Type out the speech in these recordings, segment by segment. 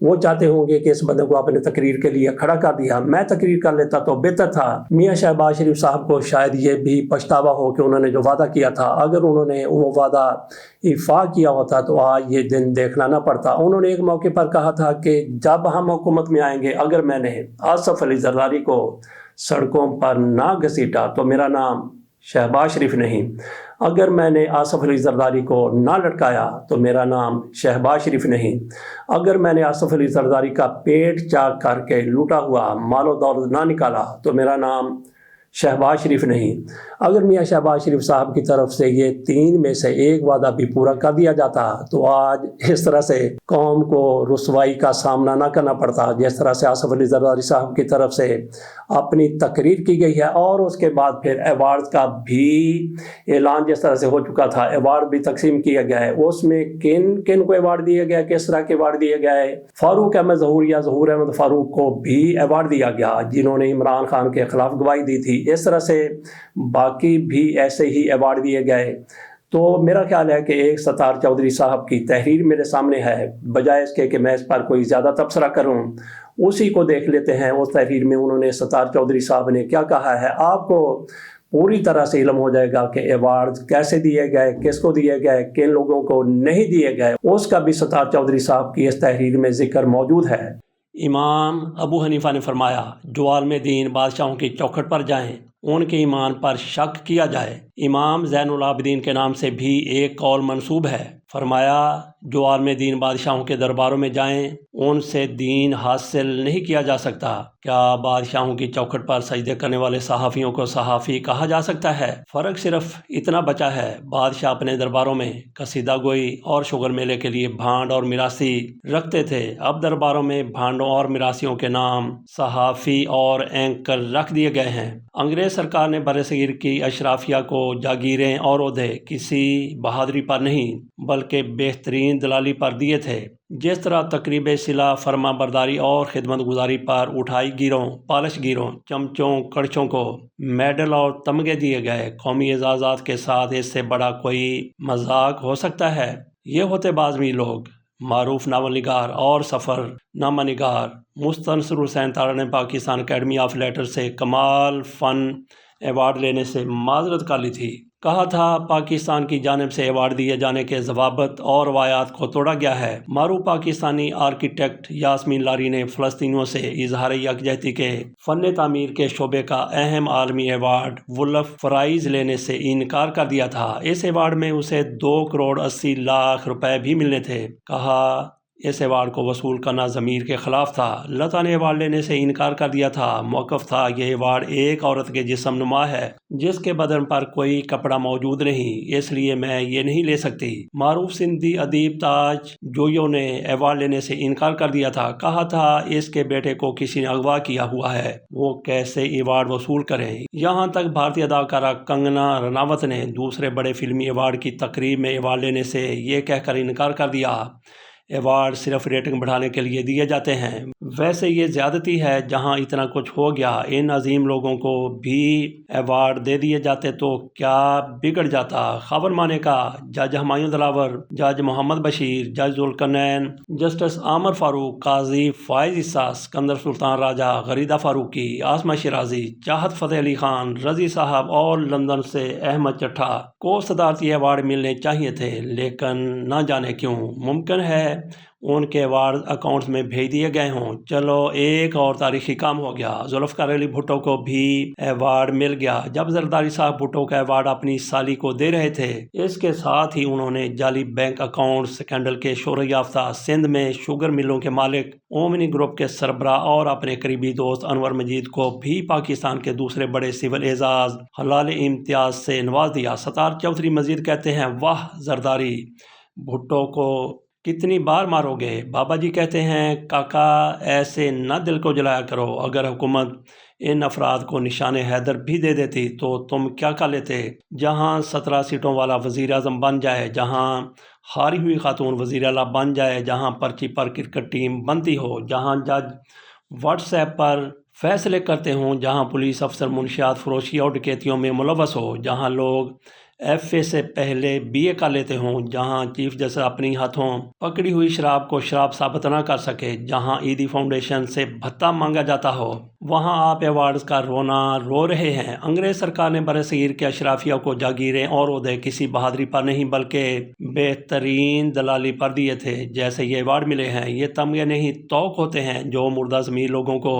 وہ چاہتے ہوں گے کہ اس بندے کو آپ نے تقریر کے لیے کھڑا کر دیا، میں تقریر کر لیتا تو بہتر تھا۔ میاں شہباز شریف صاحب کو شاید یہ بھی پچھتاوا ہو کہ انہوں نے جو وعدہ کیا تھا، اگر انہوں نے وہ وعدہ ایفا کیا ہوتا تو آج یہ دن دیکھنا نہ پڑتا۔ انہوں نے ایک موقع پر کہا تھا کہ جب ہم حکومت میں آئیں گے، اگر میں نے آصف علی زرداری کو سڑکوں پر نہ گھسیٹا تو میرا نام شہباز شریف نہیں، اگر میں نے آصف علی زرداری کو نہ لٹکایا تو میرا نام شہباز شریف نہیں، اگر میں نے آصف علی زرداری کا پیٹ چاک کر کے لوٹا ہوا مال و دولت نہ نکالا تو میرا نام شہباز شریف نہیں۔ اگر میاں شہباز شریف صاحب کی طرف سے یہ 3 میں سے ایک وعدہ بھی پورا کر دیا جاتا تو آج اس طرح سے قوم کو رسوائی کا سامنا نہ کرنا پڑتا جس طرح سے آصف علی زرداری صاحب کی طرف سے اپنی تقریر کی گئی ہے، اور اس کے بعد پھر ایوارڈ کا بھی اعلان جس طرح سے ہو چکا تھا، ایوارڈ بھی تقسیم کیا گیا ہے۔ اس میں کن کن کو ایوارڈ دیا گیا، کس طرح کے ایوارڈ دیا گیا ہے؟ فاروق احمد ظہور یا ظہور احمد فاروق کو بھی ایوارڈ دیا گیا جنہوں نے عمران خان کے خلاف گواہی دی تھی۔ اس طرح سے باقی بھی ایسے ہی ایوارڈ دیے گئے۔ تو میرا خیال ہے کہ ایک ستار چودھری صاحب کی تحریر میرے سامنے ہے، بجائے اس کے کہ میں اس پر کوئی زیادہ تبصرہ کروں، اسی کو دیکھ لیتے ہیں۔ اس تحریر میں انہوں نے ستار چودھری صاحب نے کیا کہا ہے، آپ کو پوری طرح سے علم ہو جائے گا کہ ایوارڈ کیسے دیے گئے، کس کو دیے گئے، کن لوگوں کو نہیں دیے گئے، اس کا بھی ستار چودھری صاحب کی اس تحریر میں ذکر موجود ہے۔ امام ابو حنیفہ نے فرمایا، جو عالم دین بادشاہوں کی چوکھٹ پر جائیں ان کے ایمان پر شک کیا جائے۔ امام زین العابدین کے نام سے بھی ایک قول منسوب ہے، فرمایا جو عالم دین بادشاہوں کے درباروں میں جائیں ان سے دین حاصل نہیں کیا جا سکتا۔ کیا بادشاہوں کی چوکھٹ پر سجدے کرنے والے صحافیوں کو صحافی کہا جا سکتا ہے؟ فرق صرف اتنا بچا ہے، بادشاہ اپنے درباروں میں قصیدہ گوئی اور شگر میلے کے لیے بھانڈ اور میراثی رکھتے تھے، اب درباروں میں بھانڈوں اور میراثیوں کے نام صحافی اور اینکر رکھ دیے گئے ہیں۔ انگریز سرکار نے برصغیر کی اشرافیہ کو جاگیریں اور عہدے کسی بہادری پر نہیں بلکہ بہترین دلالی پر دیے تھے۔ جس طرح تقریب صلہ، فرما برداری اور خدمت گزاری پر اٹھائی گیروں، پالش گیروں، چمچوں، کڑچوں کو میڈل اور تمغے دیے گئے، قومی اعزازات کے ساتھ اس سے بڑا کوئی مذاق ہو سکتا ہے؟ یہ ہوتے بعضمی لوگ، معروف ناول نگار اور سفر نامہ نگار مستنصر حسین تارڑ نے پاکستان اکیڈمی آف لیٹر سے کمال فن ایوارڈ لینے سے معذرت کر لی تھی۔ کہا تھا پاکستان کی جانب سے ایوارڈ دیے جانے کے ضوابط اور روایات کو توڑا گیا ہے۔ معروف پاکستانی آرکیٹیکٹ یاسمین لاری نے فلسطینیوں سے اظہار یکجہتی کے فن تعمیر کے شعبے کا اہم عالمی ایوارڈ وولف پرائز لینے سے انکار کر دیا تھا۔ اس ایوارڈ میں اسے 2.80 کروڑ روپے بھی ملنے تھے۔ کہا اس ایوارڈ کو وصول کرنا ضمیر کے خلاف تھا۔ لتا نے ایوارڈ لینے سے انکار کر دیا تھا۔ موقف تھا یہ ایوارڈ ایک عورت کے جسم نما ہے جس کے بدن پر کوئی کپڑا موجود نہیں، اس لیے میں یہ نہیں لے سکتی۔ معروف سندھی ادیب تاج جویو نے ایوارڈ لینے سے انکار کر دیا تھا۔ کہا تھا اس کے بیٹے کو کسی نے اغوا کیا ہوا ہے، وہ کیسے ایوارڈ وصول کریں۔ یہاں تک بھارتی اداکارہ کنگنا رناوت نے دوسرے بڑے فلمی ایوارڈ کی تقریب میں ایوارڈ لینے سے یہ کہہ کر انکار کر دیا ایوارڈ صرف ریٹنگ بڑھانے کے لیے دیے جاتے ہیں۔ ویسے یہ زیادتی ہے، جہاں اتنا کچھ ہو گیا ان عظیم لوگوں کو بھی ایوارڈ دے دیے جاتے تو کیا بگڑ جاتا؟ خبر مانے کا جج ہمایوں دلاور، جج محمد بشیر، جج ذوالقرنین، جسٹس عامر فاروق، قاضی فائز عیسیٰ، سکندر سلطان راجہ، غریدہ فاروقی، عاصمہ شیرازی، چاہت فتح علی خان، رضی صاحب اور لندن سے احمد چٹھا کو صدارتی ایوارڈ ملنے چاہیے تھے، لیکن نہ جانے کیوں۔ ممکن ہے ان کے ایوارڈ اکاؤنٹس میں بھیج دیے گئے ہوں۔ چلو ایک اور تاریخی کام ہو گیا، ذوالفقار علی بھٹو کو بھی ایوارڈ مل گیا جب زرداری صاحب بھٹو کا ایوارڈ اپنی سالی کو دے رہے تھے۔ اس کے ساتھ ہی انہوں نے جعلی بینک اکاؤنٹ سکینڈل کے شہرت یافتہ سندھ میں شوگر ملوں کے مالک اومنی گروپ کے سربراہ اور اپنے قریبی دوست انور مجید کو بھی پاکستان کے دوسرے بڑے سول اعزاز حلال امتیاز سے نواز دیا۔ ستار چودھری مزید کہتے ہیں، واہ زرداری بھٹو کو کتنی بار مارو گے؟ بابا جی کہتے ہیں، کاکا ایسے نہ دل کو جلایا کرو، اگر حکومت ان افراد کو نشان حیدر بھی دے دیتی تو تم کیا کر لیتے؟ جہاں 17 سیٹوں والا وزیر اعظم بن جائے، جہاں ہاری ہوئی خاتون وزیر اعلیٰ بن جائے، جہاں پرچی پر کرکٹ ٹیم بنتی ہو، جہاں جج واٹس ایپ پر فیصلے کرتے ہوں، جہاں پولیس افسر منشیات فروشی اور ڈکیتیوں میں ملوث ہو، جہاں لوگ FA سے پہلے BA کر لیتے ہوں، جہاں چیف جسٹس اپنی ہاتھوں پکڑی ہوئی شراب کو شراب ثابت نہ کر سکے، جہاں ایدی فاؤنڈیشن سے بھتہ مانگا جاتا ہو، وہاں آپ ایوارڈز کا رونا رو رہے ہیں۔ انگریز سرکار نے برصغیر کے اشرافیہ کو جاگیریں اور عہدے کسی بہادری پر نہیں بلکہ بہترین دلالی پر دیے تھے۔ جیسے یہ ایوارڈ ملے ہیں، یہ تمغے نہیں توق ہوتے ہیں جو مردہ ضمیر لوگوں کو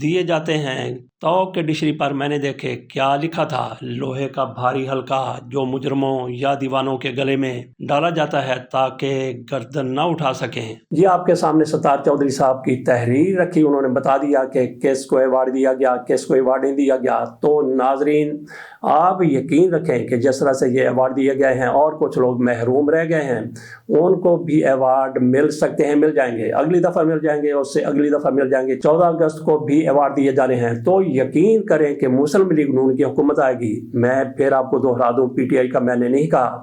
دیے جاتے ہیں۔ توق کے ڈکشنری پر میں نے دیکھے کیا لکھا تھا، لوہے کا بھاری حلقہ جو مجرموں یا دیوانوں کے گلے میں ڈالا جاتا ہے تاکہ گردن نہ اٹھا سکیں۔ جی آپ کے سامنے ستار چودھری صاحب کی تحریر رکھی، انہوں نے بتا دیا کہ کس کو ایوارڈ دیا گیا، کس کو ایوارڈ نہیں دیا گیا۔ تو ناظرین آپ یقین رکھیں کہ جس طرح سے یہ ایوارڈ دیے گئے ہیں اور کچھ لوگ محروم رہ گئے ہیں، ان کو بھی ایوارڈ مل سکتے ہیں، مل جائیں گے، اگلی دفعہ مل جائیں گے، اس سے اگلی دفعہ مل جائیں گے۔ 14 اگست کو بھی ایوارڈ دیے جانے ہیں۔ تو یقین کریں کہ مسلم لیگ نون کی حکومت آئے گی۔ میں پھر آپ کو دوہرا دوں، PTI کا میں نے نہیں کہا،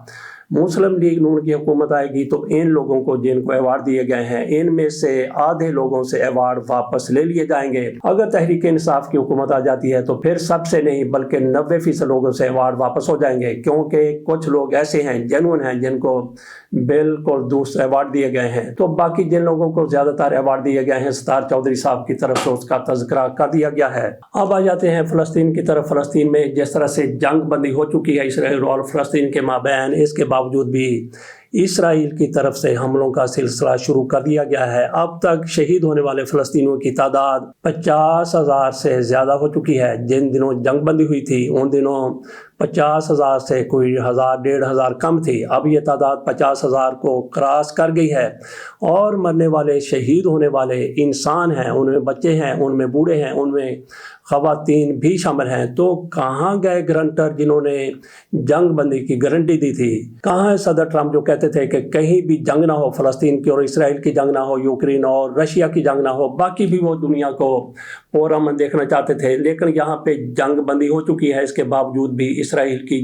مسلم لیگ نون کی حکومت آئے گی تو ان لوگوں کو جن کو ایوارڈ دیے گئے ہیں، ان میں سے آدھے لوگوں سے ایوارڈ واپس لے لیے جائیں گے۔ اگر تحریک انصاف کی حکومت آ جاتی ہے تو پھر سب سے نہیں بلکہ 90% لوگوں سے ایوارڈ واپس ہو جائیں گے، کیونکہ کچھ لوگ ایسے ہیں، جنون ہیں، جن کو بالکل دوسرے ایوارڈ دیے گئے ہیں۔ تو باقی جن لوگوں کو زیادہ تر ایوارڈ دیے گئے ہیں، ستار چودھری صاحب کی طرف سے اس کا تذکرہ کر دیا گیا ہے۔ اب آ جاتے ہیں فلسطین کی طرف۔ فلسطین میں جس طرح سے جنگ بندی ہو چکی ہے اسرائیل اور فلسطین کے مابین، اس کے باوجود بھی اسرائیل کی طرف سے حملوں کا سلسلہ شروع کر دیا گیا ہے۔ اب تک شہید ہونے والے فلسطینیوں کی تعداد 50,000 سے زیادہ ہو چکی ہے۔ جن دنوں جنگ بندی ہوئی تھی ان دنوں 50,000 سے کوئی 1,000-1,500 کم تھی۔ اب یہ تعداد 50,000 کو کراس کر گئی ہے، اور مرنے والے، شہید ہونے والے انسان ہیں، ان میں بچے ہیں، ان میں بوڑھے ہیں، ان میں خواتین بھی شامل ہیں۔ تو کہاں گئے گرنٹر جنہوں نے جنگ بندی کی گارنٹی دی تھی؟ کہاں ہے صدر ٹرمپ جو کہتے تھے کہ کہیں بھی جنگ نہ ہو، فلسطین کی اور اسرائیل کی جنگ نہ ہو، یوکرین اور رشیا کی جنگ نہ ہو، باقی بھی وہ دنیا کو پرامن دیکھنا چاہتے تھے، لیکن یہاں پہ جنگ بندی ہو چکی ہے۔ اس کے باوجود بھی اسرائیل کی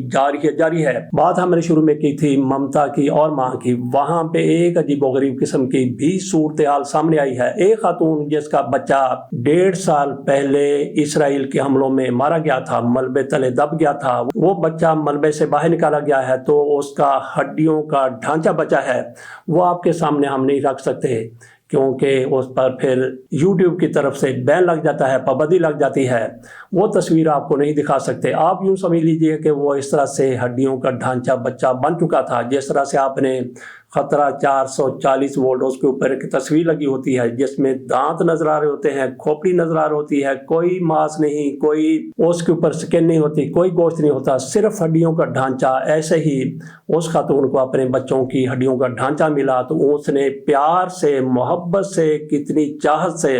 جاری ہے۔ بات ہم نے شروع میں کی تھی ممتا کی اور ماں کی، وہاں پہ ایک عجیب و غریب قسم کی بھی صورتحال سامنے آئی ہے۔ ایک خاتون جس کا بچہ 1.5 سال پہلے اسرائیل کے حملوں میں مارا گیا تھا، ملبے تلے دب گیا تھا، وہ بچہ ملبے سے باہر نکالا گیا ہے، تو اس کا ہڈیوں کا ڈھانچہ بچا ہے، وہ آپ کے سامنے ہم نہیں رکھ سکتے، کیونکہ اس پر پھر YouTube کی طرف سے بین لگ جاتا ہے، پابندی لگ جاتی ہے، وہ تصویر آپ کو نہیں دکھا سکتے۔ آپ یوں سمجھ لیجئے کہ وہ اس طرح سے ہڈیوں کا ڈھانچہ بچہ بن چکا تھا، جس طرح سے آپ نے خطرہ 440 وولٹ اس کے اوپر ایک تصویر لگی ہوتی ہے جس میں دانت نظر آ رہے ہوتے ہیں، کھوپڑی نظر آ رہی ہوتی ہے، کوئی ماس نہیں، کوئی اس کے اوپر سکن نہیں ہوتی، کوئی گوشت نہیں ہوتا، صرف ہڈیوں کا ڈھانچہ۔ ایسے ہی اس خاتون کو اپنے بچوں کی ہڈیوں کا ڈھانچہ ملا تو اس نے پیار سے، محبت سے، کتنی چاہت سے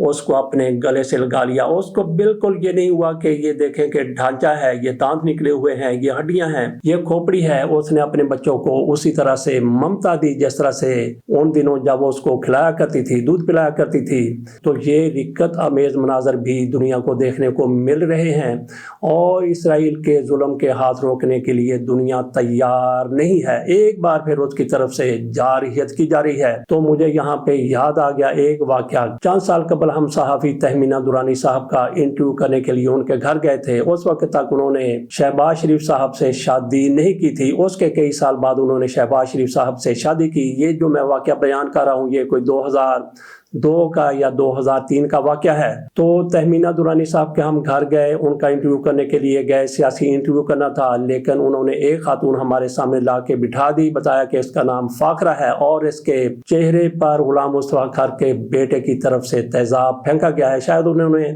اس کو اپنے گلے سے لگا لیا۔ اس کو بالکل یہ نہیں ہوا کہ یہ دیکھیں کہ ڈھانچہ ہے، یہ دانت نکلے ہوئے ہیں، یہ ہڈیاں ہیں، یہ کھوپڑی ہے۔ اس نے اپنے بچوں کو اسی طرح سے ممتا دی جس طرح سے ان دنوں جب اس کو کھلایا کرتی تھی، دودھ پلایا کرتی تھی۔ تو یہ رقت آمیز مناظر بھی دنیا کو دیکھنے کو مل رہے ہیں، اور اسرائیل کے ظلم کے ہاتھ روکنے کے لیے دنیا تیار نہیں ہے۔ ایک بار پھر اس کی طرف سے جارحیت کی جا رہی ہے۔ تو مجھے یہاں پہ یاد آ گیا ایک واقعہ۔ چند سال قبل ہم صحافی تہمینہ درانی صاحب کا انٹرویو کرنے کے لیے ان کے گھر گئے تھے۔ اس وقت تک انہوں نے شہباز شریف صاحب سے شادی نہیں کی تھی۔ اس کے کئی سال بعد انہوں نے شہباز شریف صاحب سے شادی کی۔ یہ جو میں واقعہ بیان کر رہا ہوں یہ کوئی 2002 کا یا 2003 کا واقعہ ہے۔ تو تہمینہ درانی صاحب کے ہم گھر گئے، ان کا انٹرویو کرنے کے لیے گئے، سیاسی انٹرویو کرنا تھا، لیکن انہوں نے ایک خاتون ہمارے سامنے لا کے بٹھا دی، بتایا کہ اس کا نام فاخرہ ہے اور اس کے چہرے پر غلام مصطفیٰ کھر کے بیٹے کی طرف سے تیزاب پھینکا گیا ہے۔ شاید انہوں نے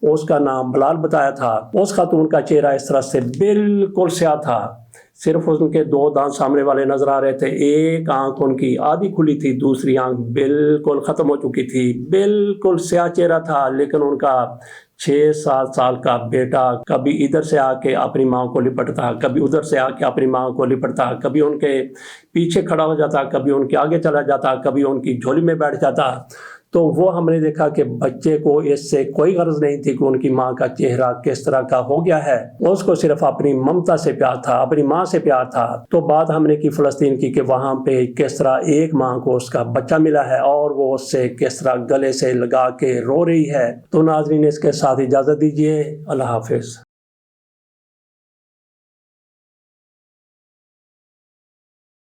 اس کا نام بلال بتایا تھا۔ اس خاتون کا چہرہ اس طرح سے بالکل سیاہ تھا، صرف ان کے 2 دانت سامنے والے نظر آ رہے تھے، ایک آنکھ ان کی آدھی کھلی تھی، دوسری آنکھ بالکل ختم ہو چکی تھی، بالکل سیاہ چہرہ تھا، لیکن ان کا 6-7 سال کا بیٹا کبھی ادھر سے آ کے اپنی ماں کو لپٹتا، کبھی ادھر سے آ کے اپنی ماں کو لپٹتا، کبھی ان کے پیچھے کھڑا ہو جاتا، کبھی ان کے آگے چلا جاتا، کبھی ان کی جھولی میں بیٹھ جاتا۔ تو وہ ہم نے دیکھا کہ بچے کو اس سے کوئی غرض نہیں تھی کہ ان کی ماں کا چہرہ کس طرح کا ہو گیا ہے، اس کو صرف اپنی ممتا سے پیار تھا، اپنی ماں سے پیار تھا۔ تو بات ہم نے کی فلسطین کی کہ وہاں پہ کس طرح ایک ماں کو اس کا بچہ ملا ہے اور وہ اس سے کس طرح گلے سے لگا کے رو رہی ہے۔ تو ناظرین اس کے ساتھ اجازت دیجیے، اللہ حافظ۔